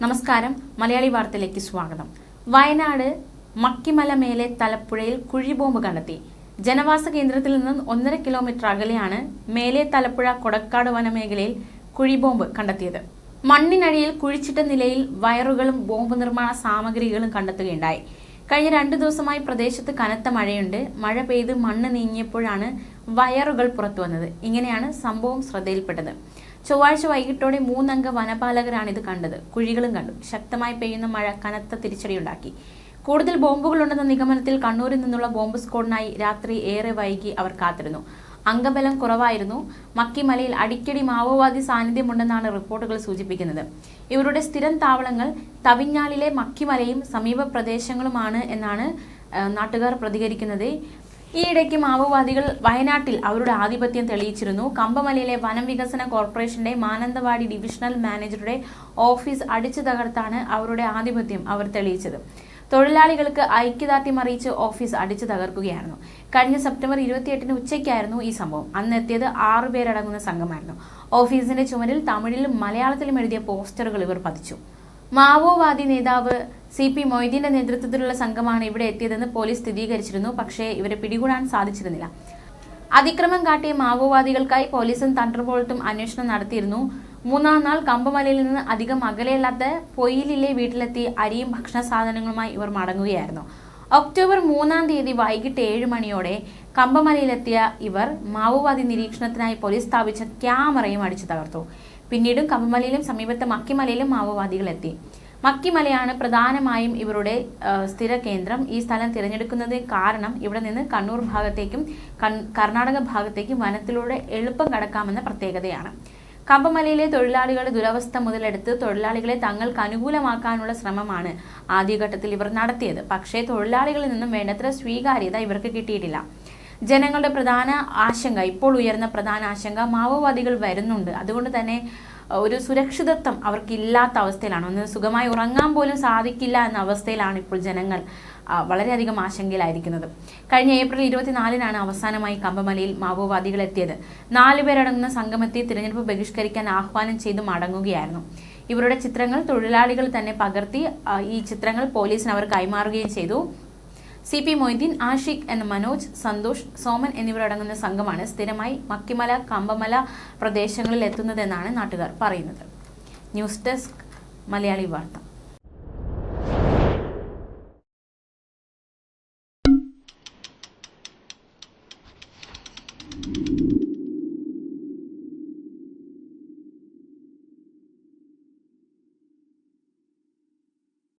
നമസ്കാരം, മലയാളി വാർത്തയിലേക്ക് സ്വാഗതം. വയനാട് മക്കിമല മേലെ തലപ്പുഴയിൽ കുഴിബോംബ് കണ്ടെത്തി. ജനവാസ കേന്ദ്രത്തിൽ നിന്ന് 1.5 കിലോമീറ്റർ അകലെയാണ് മേലെ തലപ്പുഴ കൊടക്കാട് വനമേഖലയിൽ കുഴിബോംബ് കണ്ടെത്തിയത്. മണ്ണിനടിയിൽ കുഴിച്ചിട്ട നിലയിൽ വയറുകളും ബോംബ് നിർമ്മാണ സാമഗ്രികളും കണ്ടെത്തുകയുണ്ടായി. കഴിഞ്ഞ 2 ദിവസമായി പ്രദേശത്ത് കനത്ത മഴയുണ്ട്. മഴ പെയ്ത് മണ്ണ് നീങ്ങിയപ്പോഴാണ് വയറുകൾ പുറത്തു വന്നത്. ഇങ്ങനെയാണ് സംഭവം ശ്രദ്ധയിൽപ്പെട്ടത്. ചൊവ്വാഴ്ച വൈകിട്ടോടെ 3 അംഗ വനപാലകരാണ് ഇത് കണ്ടത്. കുഴികളും കണ്ടു. ശക്തമായി പെയ്യുന്ന മഴ കനത്ത തിരിച്ചടിയുണ്ടാക്കി. കൂടുതൽ ബോംബുകളുണ്ടെന്ന നിഗമനത്തിൽ കണ്ണൂരിൽ നിന്നുള്ള ബോംബ് സ്ക്വാഡിനായി രാത്രി ഏറെ വൈകി അവർ കാത്തിരുന്നു. അംഗബലം കുറവായിരുന്നു. മക്കിമലയിൽ അടിക്കടി മാവോവാദി സാന്നിധ്യമുണ്ടെന്നാണ് റിപ്പോർട്ടുകൾ സൂചിപ്പിക്കുന്നത്. ഇവരുടെ സ്ഥിരം താവളങ്ങൾ തവിഞ്ഞാലിലെ മക്കിമലയും സമീപ പ്രദേശങ്ങളുമാണ് എന്നാണ് നാട്ടുകാർ പ്രതികരിക്കുന്നത്. ഈയിടയ്ക്ക് മാവോവാദികൾ വയനാട്ടിൽ അവരുടെ ആധിപത്യം തെളിയിച്ചിരുന്നു. കമ്പമലയിലെ വനം വികസന കോർപ്പറേഷന്റെ മാനന്തവാടി ഡിവിഷണൽ മാനേജറുടെ ഓഫീസ് അടിച്ചു തകർത്താണ് അവരുടെ ആധിപത്യം അവർ തെളിയിച്ചത്. തൊഴിലാളികൾക്ക് ഐക്യദാർഢ്യം അറിയിച്ച് ഓഫീസ് അടിച്ചു തകർക്കുകയായിരുന്നു. കഴിഞ്ഞ സെപ്റ്റംബർ 28 ഉച്ചയ്ക്കായിരുന്നു ഈ സംഭവം. അന്ന് എത്തിയത് 6 പേരടങ്ങുന്ന സംഘമായിരുന്നു. ഓഫീസിന്റെ ചുമരിൽ തമിഴിലും മലയാളത്തിലും എഴുതിയ പോസ്റ്ററുകൾ ഇവർ പതിച്ചു. മാവോവാദി നേതാവ് CP മൊയ്തീന്റെ നേതൃത്വത്തിലുള്ള സംഘമാണ് ഇവിടെ എത്തിയതെന്ന് പോലീസ് സ്ഥിരീകരിച്ചിരുന്നു. പക്ഷേ ഇവരെ പിടികൂടാൻ സാധിച്ചിരുന്നില്ല. അതിക്രമം കാട്ടിയ മാവോവാദികൾക്കായി പോലീസും തണ്ടർബോൾട്ടും അന്വേഷണം നടത്തിയിരുന്നു. 3-ാം നാൾ കമ്പമലയിൽ നിന്ന് അധികം അകലെയല്ലാത്ത പൊയിലിലെ വീട്ടിലെത്തി അരിയും ഭക്ഷണ സാധനങ്ങളുമായി ഇവർ മടങ്ങുകയായിരുന്നു. ഒക്ടോബർ 3-ാം തീയതി വൈകിട്ട് 7 മണിയോടെ കമ്പമലയിലെത്തിയ ഇവർ മാവോവാദി നിരീക്ഷണത്തിനായി പോലീസ് സ്ഥാപിച്ച ക്യാമറയും അടിച്ചു തകർത്തു. പിന്നീടും കമ്പമലയിലും സമീപത്തെ മക്കിമലയിലും മാവോവാദികൾ എത്തി. മക്കിമലയാണ് പ്രധാനമായും ഇവരുടെ സ്ഥിര കേന്ദ്രം. ഈ സ്ഥലം തിരഞ്ഞെടുക്കുന്നത് കാരണം ഇവിടെ നിന്ന് കണ്ണൂർ ഭാഗത്തേക്കും കർണാടക ഭാഗത്തേക്കും വനത്തിലൂടെ എളുപ്പം കടക്കാമെന്ന പ്രത്യേകതയാണ്. കമ്പമലയിലെ തൊഴിലാളികളുടെ ദുരവസ്ഥ മുതലെടുത്ത് തൊഴിലാളികളെ തങ്ങൾക്ക് അനുകൂലമാക്കാനുള്ള ശ്രമമാണ് ആദ്യഘട്ടത്തിൽ ഇവർ നടത്തിയത്. പക്ഷേ തൊഴിലാളികളിൽ നിന്നും വേണ്ടത്ര സ്വീകാര്യത ഇവർക്ക് കിട്ടിയിട്ടില്ല. ജനങ്ങളുടെ പ്രധാന ആശങ്ക, ഇപ്പോൾ ഉയർന്ന പ്രധാന ആശങ്ക, മാവോവാദികൾ വരുന്നുണ്ട്, അതുകൊണ്ട് തന്നെ ഒരു സുരക്ഷിതത്വം അവർക്കില്ലാത്ത അവസ്ഥയിലാണ്. ഒന്ന് സുഖമായി ഉറങ്ങാൻ പോലും സാധിക്കില്ല എന്ന അവസ്ഥയിലാണ് ഇപ്പോൾ ജനങ്ങൾ വളരെയധികം ആശങ്കയിലായിരിക്കുന്നത്. കഴിഞ്ഞ ഏപ്രിൽ 24-നാണ് അവസാനമായി കമ്പമലയിൽ മാവോവാദികൾ എത്തിയത്. 4 പേരടങ്ങുന്ന സംഘമെത്തി തിരഞ്ഞെടുപ്പ് ബഹിഷ്കരിക്കാൻ ആഹ്വാനം ചെയ്ത് മടങ്ങുകയായിരുന്നു. ഇവരുടെ ചിത്രങ്ങൾ തൊഴിലാളികൾ തന്നെ പകർത്തി ഈ ചിത്രങ്ങൾ പോലീസിന് അവർ കൈമാറുകയും ചെയ്തു. CP മൊയ്തീൻ, ആഷിഖ് എന്ന മനോജ്, സന്തോഷ്, സോമൻ എന്നിവരടങ്ങുന്ന സംഘമാണ് സ്ഥിരമായി മക്കിമല, കമ്പമല പ്രദേശങ്ങളിൽ എത്തുന്നതെന്നാണ് നാട്ടുകാർ പറയുന്നത്. ന്യൂസ് ഡെസ്ക്, മലയാളി വാർത്ത.